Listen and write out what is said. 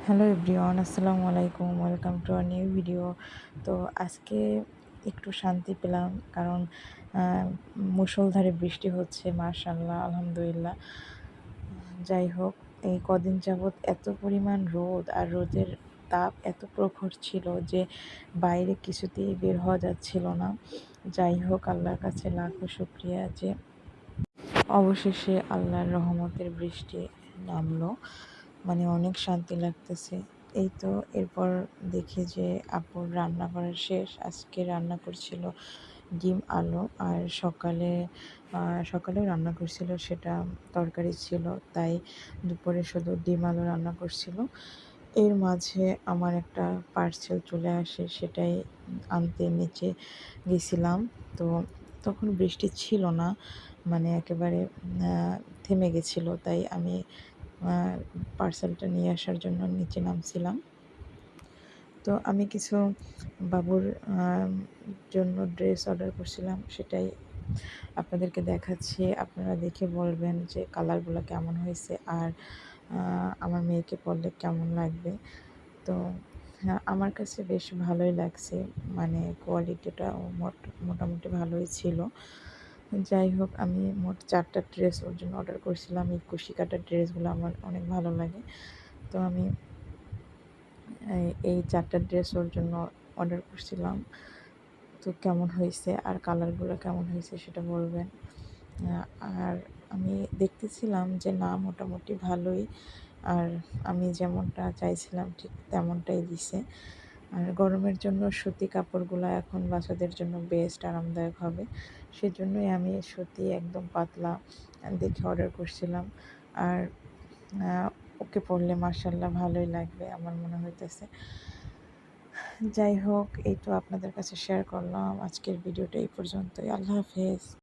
Hello everyone, আসসালামু আলাইকুম। Welcome to a new video. তো আজকে একটু শান্তি পেলাম, কারণ মুষলধারে বৃষ্টি হচ্ছে। মাশাআল্লাহ, আলহামদুলিল্লাহ। যাই হোক, এই কদিন যাবৎ এত পরিমাণ রোদ, আর রোদের তাপ এত প্রখর ছিল যে বাইরে কিছুতেই বের হওয়া যাচ্ছিল না। যাই হোক, আল্লাহর কাছে লাখো শুকরিয়া যে অবশেষে আল্লাহর রহমতের বৃষ্টি নামলো। মানে অনেক শান্তি লাগতেছে। এই তো এরপর দেখি যে আপুর রান্না করা শেষ। আজকে রান্না করছিল ডিম আলু, আর সকালেও রান্না করছিল, সেটা তরকারি ছিল। তাই দুপুরে শুধু ডিম আলু রান্না করছিল। এর মাঝে আমার একটা পার্সেল চলে আসে, সেটাই আনতে নিচে গেছিলাম। তো তখন বৃষ্টি ছিল না, মানে একেবারে থেমে গেছিলো। তাই আমি পার্সেলটা নিয়ে আসার জন্য নিচে নামছিলাম। তো আমি কিছু বাবুর জন্য ড্রেস অর্ডার করছিলাম, সেটাই আপনাদেরকে দেখাচ্ছি। আপনারা দেখে বলবেন যে কালারগুলো কেমন হয়েছে, আর আমার মেয়েকে পরলে কেমন লাগবে। তো হ্যাঁ, আমার কাছে বেশ ভালোই লাগছে, মানে কোয়ালিটিটা মোটামুটি ভালোই ছিল। যাই হোক, আমি মোট 4টা ড্রেস ওর জন্য অর্ডার করছিলাম। এই কুশি কাটা ড্রেসগুলো আমার অনেক ভালো লাগে। তো আমি এই 4টা ড্রেস ওর জন্য অর্ডার করছিলাম। তো কেমন হয়েছে আর কালারগুলো কেমন হয়েছে সেটা বলবেন। আর আমি দেখতেছিলাম যে না, মোটামুটি ভালোই, আর আমি যেমনটা চাইছিলাম ঠিক তেমনটাই দিছে। আর গরমের জন্য সুতি কাপড়গুলো এখন বাচ্চাদের জন্য বেস্ট, আরামদায়ক হবে। সেজন্যই আমি সুতি একদম পাতলা দেখে অর্ডার করছিলাম। আর ওকে পরলে মাশাআল্লাহ ভালোই লাগবে আমার মনে হইতেছে। যাই হোক, এই তো আপনাদের কাছে শেয়ার করলাম। আজকের ভিডিওটা এই পর্যন্তই। আল্লাহ হাফেজ।